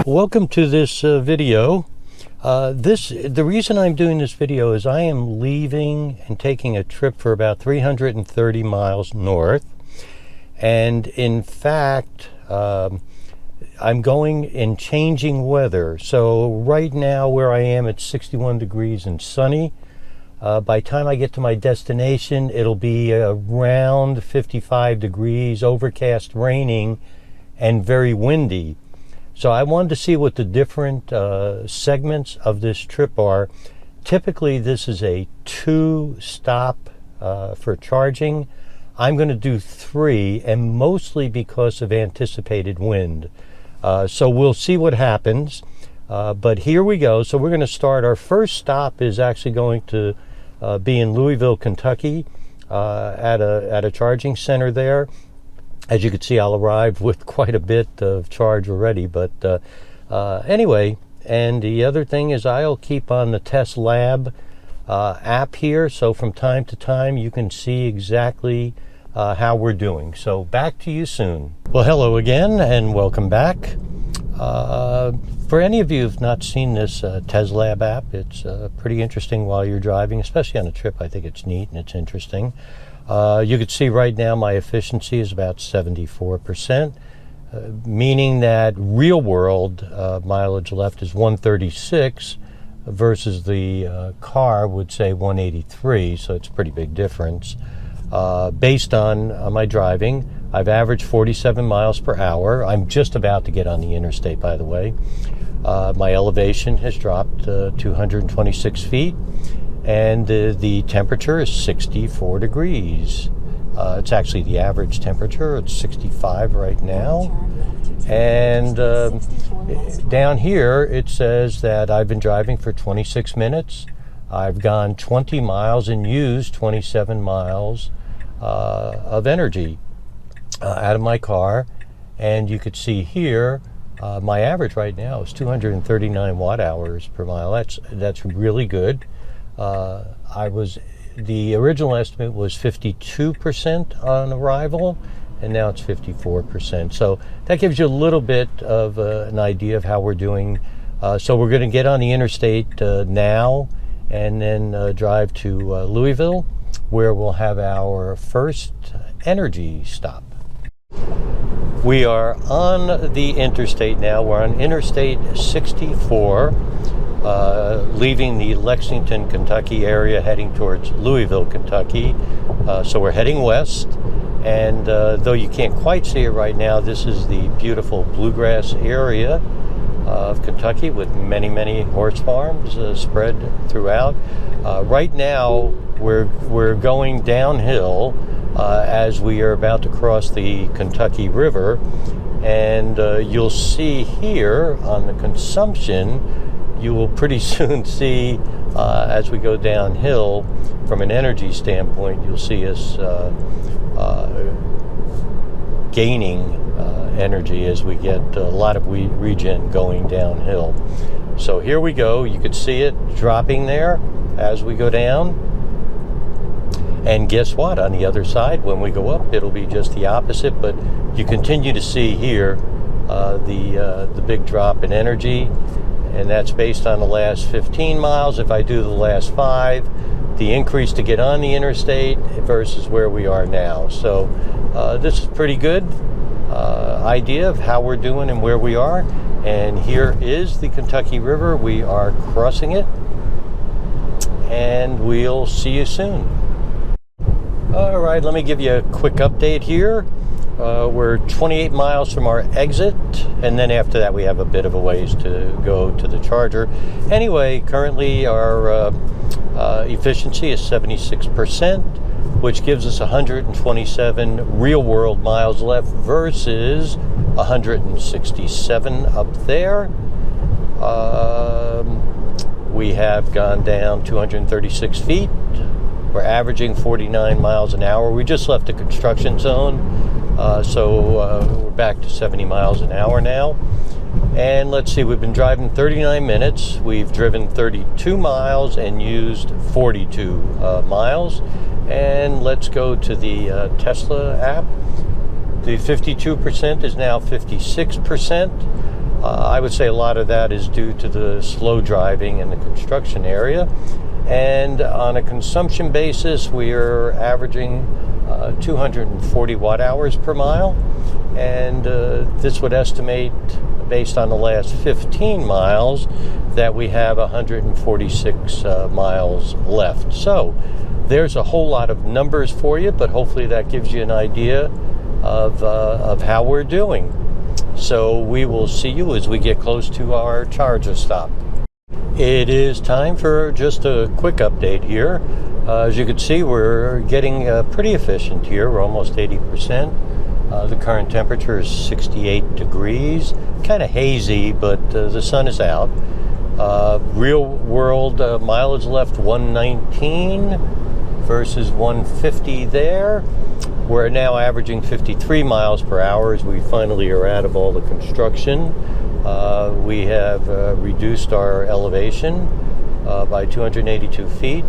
Welcome to this video. The reason I'm doing this video is I am leaving and taking a trip for about 330 miles north. And in fact, I'm going in changing weather. So right now where I am, it's 61 degrees and sunny. By the time I get to my destination, it'll be around 55 degrees, overcast, raining, and very windy. So I wanted to see what the different segments of this trip are. Typically, this is a 2-stop for charging. I'm going to do 3, and mostly because of anticipated wind. So we'll see what happens. But here we go. So we're going to start. Our first stop is actually going to be in Louisville, Kentucky, at a charging center there. As you can see, I'll arrive with quite a bit of charge already. But anyway, and the other thing is I'll keep on the Test Lab app here. So from time to time, you can see exactly how we're doing. So back to you soon. Well, hello again and welcome back. For any of you who've not seen this Test Lab app, it's pretty interesting while you're driving, especially on a trip. I think it's neat and it's interesting. You can see right now my efficiency is about 74%, meaning that real world mileage left is 136 versus the car would say 183, so it's a pretty big difference. Based on my driving, I've averaged 47 miles per hour. I'm just about to get on the interstate, by the way. My elevation has dropped 226 feet. And the temperature is 64 degrees. It's actually the average temperature. It's 65 right now. And down here it says that I've been driving for 26 minutes. I've gone 20 miles and used 27 miles of energy out of my car. And you could see here my average right now is 239 watt hours per mile. That's really good. The original estimate was 52% on arrival, and now it's 54%. So that gives you a little bit of an idea of how we're doing. So we're going to get on the interstate now and then drive to Louisville, where we'll have our first energy stop. We are on the interstate now. We're on Interstate 64. Leaving the Lexington, Kentucky area, heading towards Louisville, Kentucky. So we're heading west, and though you can't quite see it right now, this is the beautiful bluegrass area of Kentucky with many, many horse farms spread throughout. Right now, we're going downhill as we are about to cross the Kentucky River, and you'll see here on the consumption, you will pretty soon see as we go downhill from an energy standpoint, you'll see us gaining energy as we get a lot of regen going downhill. So here we go. You can see it dropping there as we go down. And guess what? On the other side, when we go up, it'll be just the opposite. But you continue to see here the big drop in energy. And that's based on the last 15 miles. If I do the last 5, the increase to get on the interstate versus where we are now. So this is pretty good idea of how we're doing and where we are. And here is the Kentucky River. We are crossing it, and we'll see you soon. All right, let me give you a quick update here. We're 28 miles from our exit, and then after that we have a bit of a ways to go to the charger. Anyway, currently our efficiency is 76%, which gives us 127 real-world miles left versus 167 up there. We have gone down 236 feet. We're averaging 49 miles an hour. We just left the construction zone. So we're back to 70 miles an hour now. And let's see, we've been driving 39 minutes. We've driven 32 miles and used 42 miles. And let's go to the Tesla app. The 52% is now 56%. I would say a lot of that is due to the slow driving in the construction area. And on a consumption basis, we are averaging 240 watt hours per mile. And this would estimate, based on the last 15 miles, that we have 146 miles left. So there's a whole lot of numbers for you, but hopefully that gives you an idea of how we're doing. So we will see you as we get close to our charger stop. It is time for just a quick update here. As you can see, we're getting pretty efficient here. We're almost 80%. The current temperature is 68 degrees. Kind of hazy, but the sun is out. Real world mileage left 119 versus 150 there. We're now averaging 53 miles per hour as we finally are out of all the construction. We have reduced our elevation by 282 feet,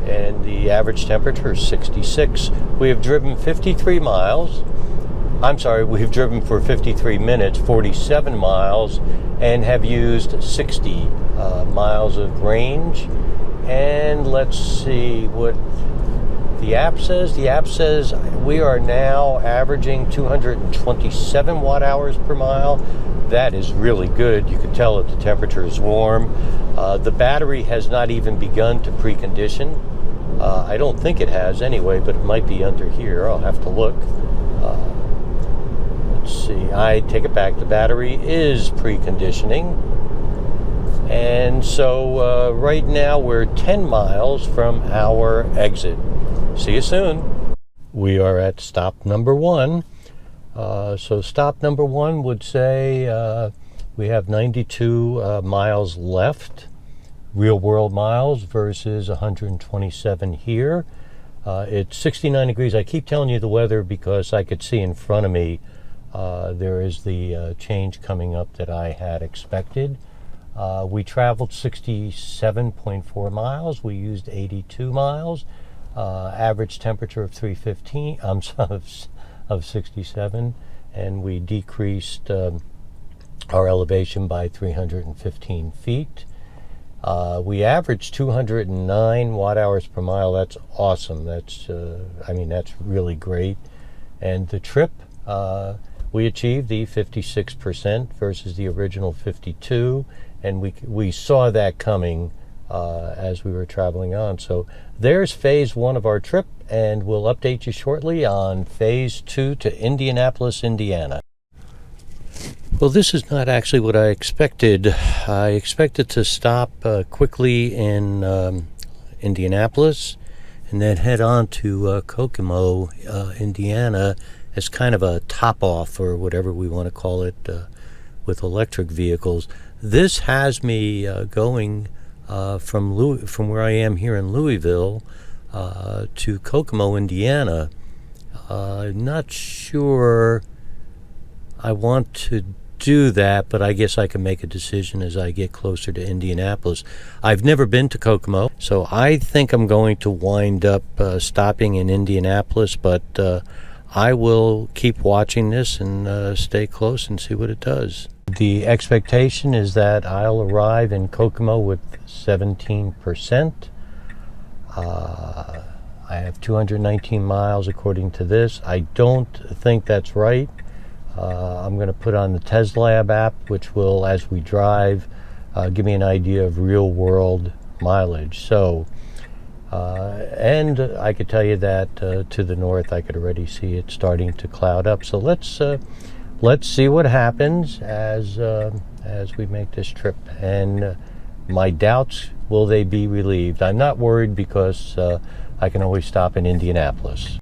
and the average temperature is 66. We have driven 53 miles. I'm sorry, we've driven for 53 minutes, 47 miles, and have used 60 miles of range. And let's see what the app says. The app says we are now averaging 227 watt hours per mile. That is really good. You can tell that the temperature is warm. The battery has not even begun to precondition. I don't think it has anyway, but it might be under here. I'll have to look. Let's see. I take it back. The battery is preconditioning. And so right now we're 10 miles from our exit. See you soon. We are at stop number 1. So stop number 1 would say we have 92 miles left, real world miles, versus 127 here. It's 69 degrees. I keep telling you the weather because I could see in front of me there is the change coming up that I had expected. We traveled 67.4 miles. We used 82 miles. Average temperature of 315. Of 67, and we decreased our elevation by 315 feet. We averaged 209 watt hours per mile. That's awesome. That's that's really great. And the trip, we achieved the 56% versus the original 52, and we saw that coming as we were traveling on. So there's phase 1 of our trip, and we'll update you shortly on phase 2 to Indianapolis, Indiana. Well, this is not actually what I expected. I expected to stop quickly in Indianapolis and then head on to Kokomo, Indiana, as kind of a top-off, or whatever we want to call it, with electric vehicles. This has me going from where I am here in Louisville to Kokomo, Indiana. Not sure I want to do that, but I guess I can make a decision as I get closer to Indianapolis. I've never been to Kokomo, so I think I'm going to wind up stopping in Indianapolis, but I will keep watching this and stay close and see what it does. The expectation is that I'll arrive in Kokomo with 17%. I have 219 miles according to this. I don't think that's right. I'm going to put on the Tesla app, which will, as we drive, give me an idea of real world mileage. So, and I could tell you that to the north, I could already see it starting to cloud up. So let's see what happens as we make this trip. And my doubts, will they be relieved? I'm not worried because I can always stop in Indianapolis.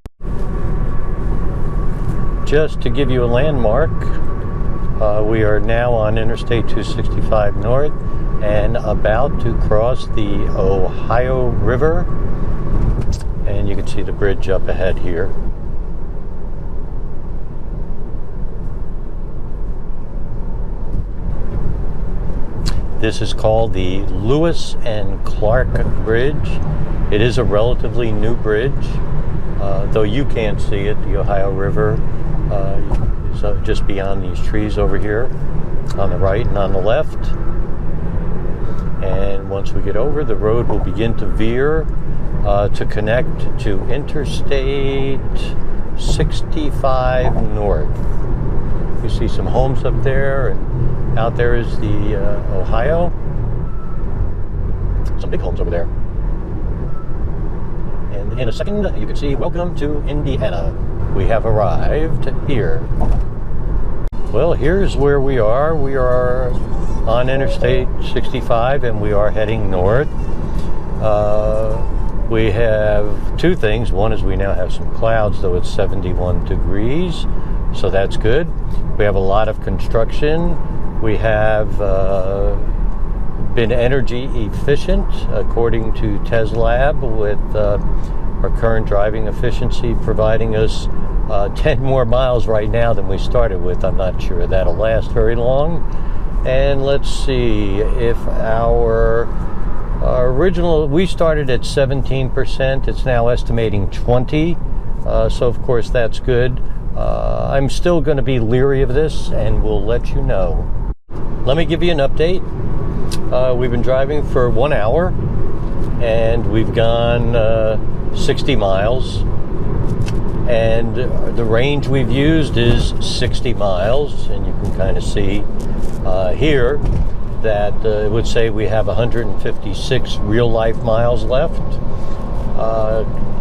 Just to give you a landmark, we are now on Interstate 265 North and about to cross the Ohio River. And you can see the bridge up ahead here. This is called the Lewis and Clark Bridge. It is a relatively new bridge, though you can't see it. The Ohio River is So just beyond these trees over here on the right and on the left. And once we get over, the road will begin to veer to connect to Interstate 65 North. You see some homes up there, and out there is the Ohio. Some big homes over there. And in a second, you can see "Welcome to Indiana." We have arrived here. Well, here's where we are. We are on Interstate 65, and we are heading north. We have two things. One is we now have some clouds, though it's 71 degrees, so that's good. We have a lot of construction. We have been energy efficient, according to Teslab, with our current driving efficiency providing us 10 more miles right now than we started with. I'm not sure that'll last very long. And let's see if our original, we started at 17%. It's now estimating 20. So of course that's good. I'm still going to be leery of this, and we'll let you know. Let me give you an update. We've been driving for 1 hour, and we've gone 60 miles. And the range we've used is 60 miles, and you can kind of see here that it would say we have 156 real-life miles left.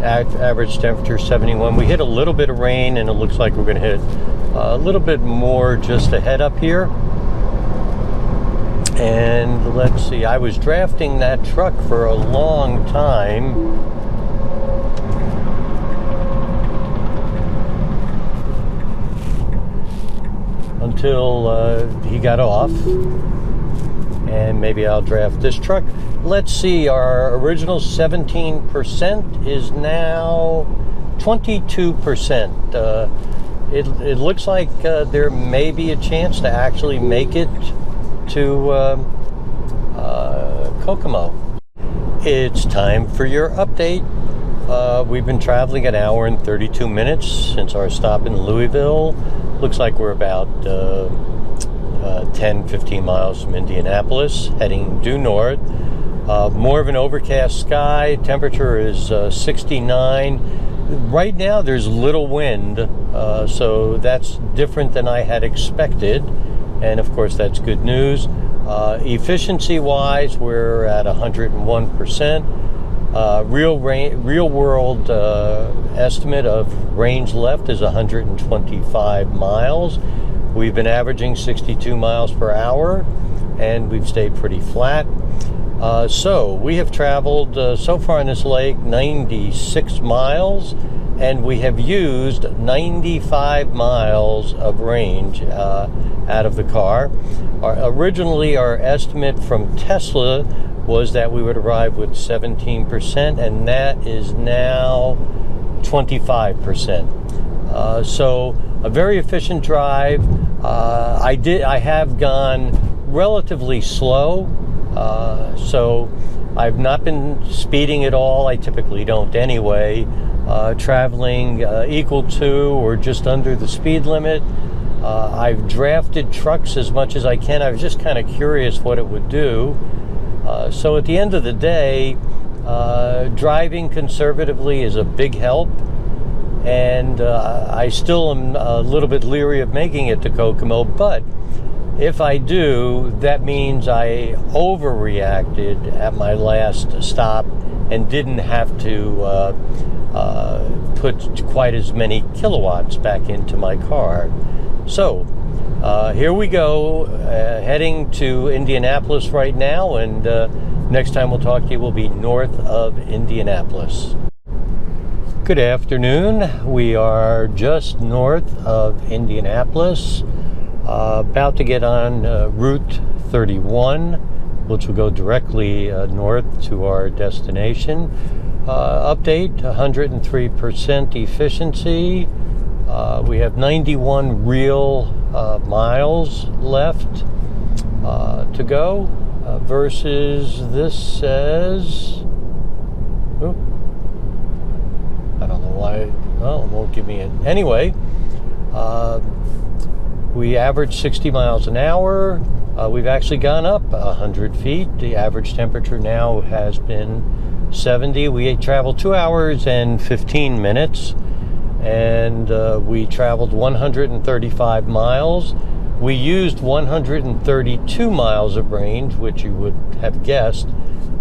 Average temperature 71. We hit a little bit of rain, and it looks like we're going to hit a little bit more just ahead up here. And let's see, I was drafting that truck for a long time. Until he got off, and maybe I'll draft this truck. Let's see, our original 17% is now 22%. It looks like there may be a chance to actually make it to Kokomo. It's time for your update. We've been traveling an hour and 32 minutes since our stop in Louisville. Looks like we're about 10-15 miles from Indianapolis, heading due north. More of an overcast sky. Temperature is 69. Right now there's little wind, so that's different than I had expected, and of course that's good news. Efficiency-wise, we're at 101%. Real world estimate of range left is 125 miles. We've been averaging 62 miles per hour, and we've stayed pretty flat. So we have traveled so far in this lake 96 miles, and we have used 95 miles of range out of the car. Originally, our estimate from Tesla was that we would arrive with 17%, and that is now 25%. So a very efficient drive. I have gone relatively slow, so I've not been speeding at all. I typically don't anyway. Traveling equal to or just under the speed limit. I've drafted trucks as much as I can. I was just kind of curious what it would do. So at the end of the day, driving conservatively is a big help, and I still am a little bit leery of making it to Kokomo, but if I do, that means I overreacted at my last stop and didn't have to put quite as many kilowatts back into my car. So here we go, heading to Indianapolis right now, and next time we'll talk to you will be north of Indianapolis. Good afternoon. We are just north of Indianapolis, about to get on Route 31, which will go directly north to our destination. Update, 103% efficiency. We have 91 real miles left to go, versus this says, I don't know why, well, it won't give me it. Anyway, We average 60 miles an hour. We've actually gone up 100 feet. The average temperature now has been 70. We traveled 2 hours and 15 minutes, and we traveled 135 miles. We used 132 miles of range, which you would have guessed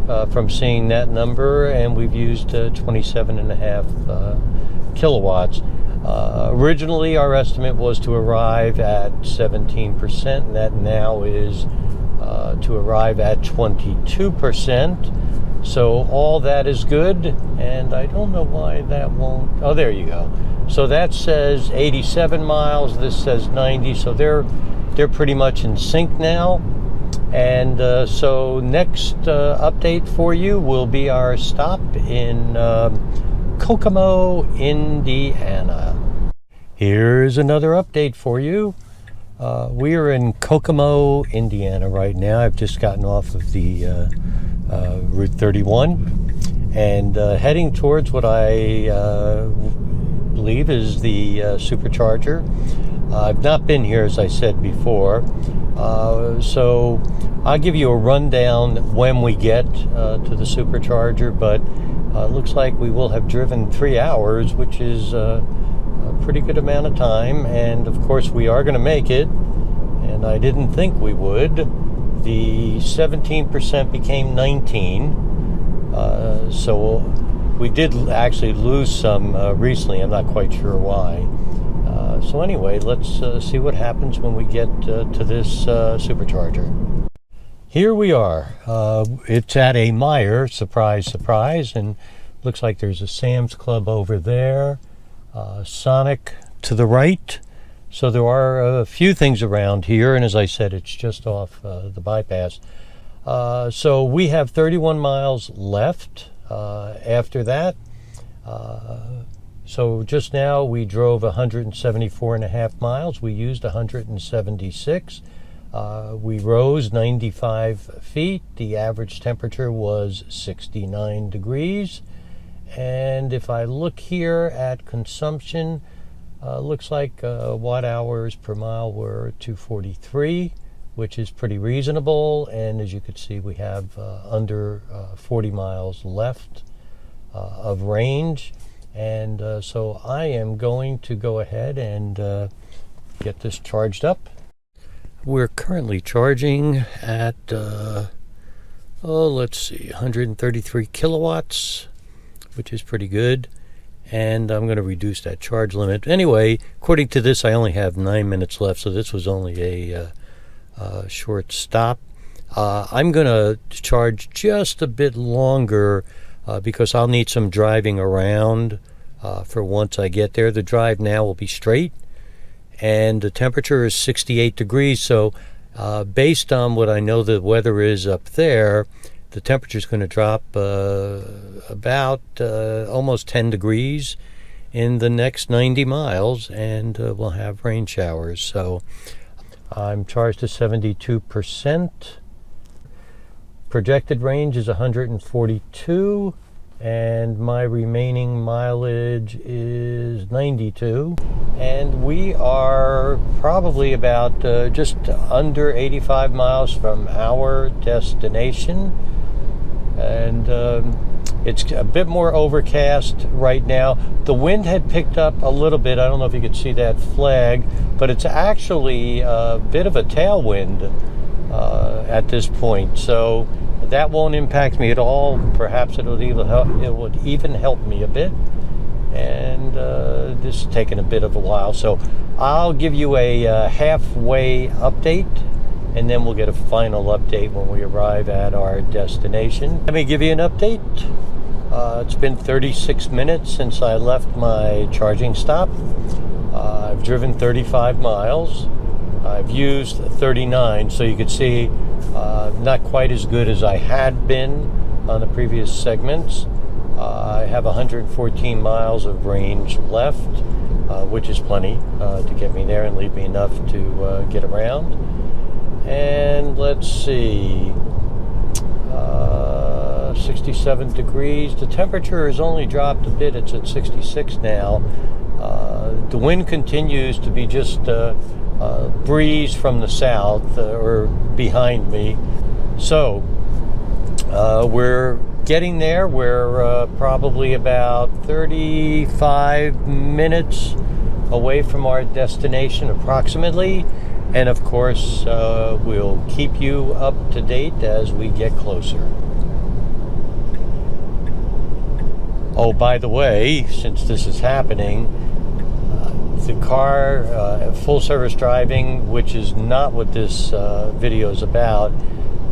from seeing that number, and we've used 27.5 kilowatts. Originally, our estimate was to arrive at 17%, and that now is to arrive at 22%. So all that is good, and I don't know why that won't. Oh, there you go. So that says 87 miles. This says 90. So they're pretty much in sync now. And so next update for you will be our stop in Kokomo, Indiana. Here's another update for you. We are in Kokomo, Indiana right now. I've just gotten off of the Route 31 and heading towards what I believe is the supercharger. I've not been here, as I said before, so I'll give you a rundown when we get to the supercharger, but it looks like we will have driven 3 hours, which is a pretty good amount of time, and of course we are going to make it, and I didn't think we would. The 17% became 19, so we did actually lose some recently. I'm not quite sure why. So anyway, let's see what happens when we get to this supercharger. Here we are. It's at a Meijer, surprise, surprise, and looks like there's a Sam's Club over there, Sonic to the right. So there are a few things around here, and as I said, it's just off the bypass. So we have 31 miles left after that. So just now we drove 174.5 miles. We used 176. We rose 95 feet. The average temperature was 69 degrees. And if I look here at consumption, looks like watt hours per mile were 243, which is pretty reasonable. And as you can see, we have under 40 miles left of range. And so I am going to go ahead and get this charged up. We're currently charging at, let's see, 133 kilowatts, which is pretty good. And I'm going to reduce that charge limit. Anyway, according to this, I only have 9 minutes left, so this was only a short stop. I'm going to charge just a bit longer because I'll need some driving around for once I get there. The drive now will be straight, and the temperature is 68 degrees, so based on what I know the weather is up there, the temperature is going to drop about almost 10 degrees in the next 90 miles, and we'll have rain showers. So I'm charged to 72%. Projected range is 142, and my remaining mileage is 92. And we are probably about just under 85 miles from our destination. And it's a bit more overcast right now. The wind had picked up a little bit. I don't know if you could see that flag, but it's actually a bit of a tailwind at this point. So that won't impact me at all. Perhaps it would even help me a bit. And this is taking a bit of a while. So I'll give you a halfway update, and then we'll get a final update when we arrive at our destination. Let me give you an update. It's been 36 minutes since I left my charging stop. I've driven 35 miles. I've used 39, so you could see not quite as good as I had been on the previous segments. I have 114 miles of range left, which is plenty to get me there and leave me enough to get around. And let's see, 67 degrees. The temperature has only dropped a bit. It's at 66 now. The wind continues to be just breeze from the south or behind me. So we're getting there. We're probably about 35 minutes away from our destination approximately, and of course we'll keep you up to date as we get closer. Oh, by the way, since this is happening, the car, full service driving, which is not what this video is about,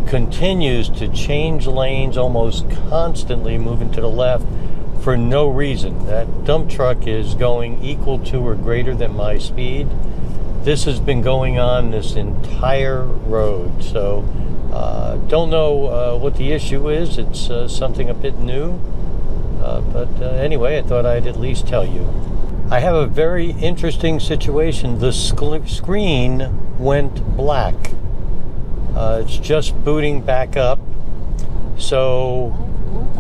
continues to change lanes almost constantly, moving to the left for no reason. That dump truck is going equal to or greater than my speed. This has been going on this entire road, so don't know what the issue is. It's something a bit new, but anyway, I thought I'd at least tell you. I have a very interesting situation. The screen went black. It's just booting back up. So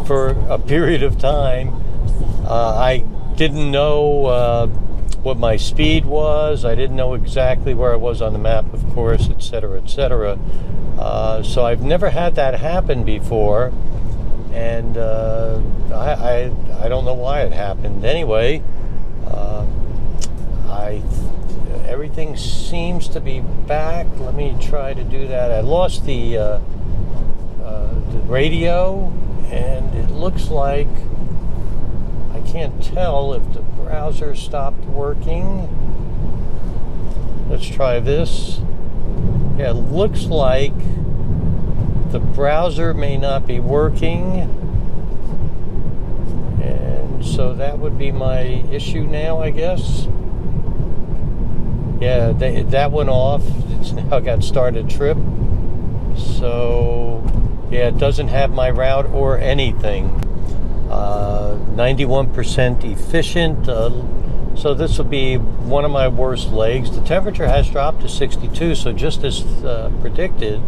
for a period of time, I didn't know what my speed was. I didn't know exactly where I was on the map, of course, etc., etc. So I've never had that happen before, and I don't know why it happened. Anyway, everything seems to be back. Let me try to do that. I lost the radio, and it looks like I can't tell if the browser stopped working. Let's try this. Yeah, it looks like the browser may not be working, and so that would be my issue now, I guess. Yeah, that went off. It's now got started trip. So, yeah, it doesn't have my route or anything. 91% efficient. So this will be one of my worst legs. The temperature has dropped to 62, so just as predicted,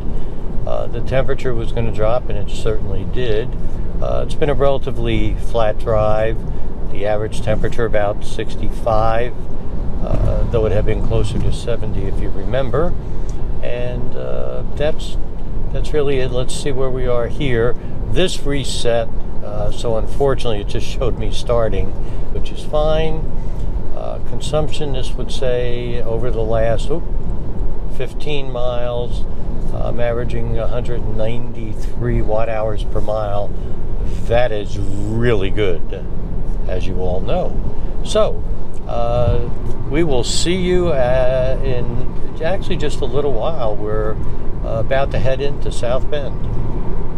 the temperature was going to drop, and it certainly did. It's been a relatively flat drive. The average temperature about 65. Though it had been closer to 70 if you remember, and that's really it. Let's see where we are here. This reset, so unfortunately it just showed me starting, which is fine. Consumption, this would say over the last 15 miles, I'm averaging 193 watt hours per mile. That is really good, as you all know. So we will see you in actually just a little while. We're about to head into South Bend.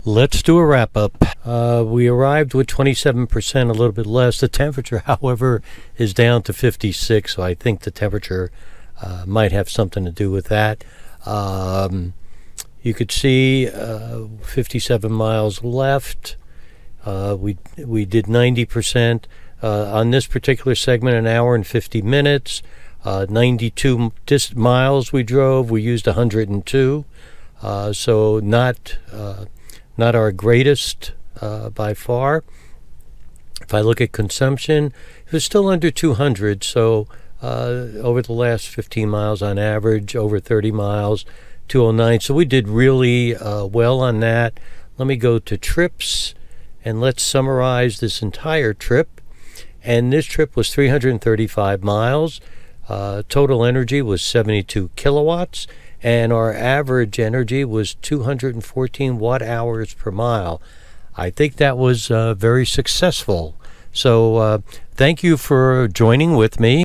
Let's do a wrap-up. We arrived with 27%, a little bit less. The temperature, however, is down to 56, so I think the temperature might have something to do with that. You could see 57 miles left. We did 90%. On this particular segment, an hour and 50 minutes, 92 miles we drove. We used 102, so not our greatest by far. If I look at consumption, it was still under 200, so over the last 15 miles on average, over 30 miles, 209. So we did really well on that. Let me go to trips, and let's summarize this entire trip. And this trip was 335 miles. Total energy was 72 kilowatts, and our average energy was 214 watt hours per mile. I think that was very successful. So thank you for joining with me.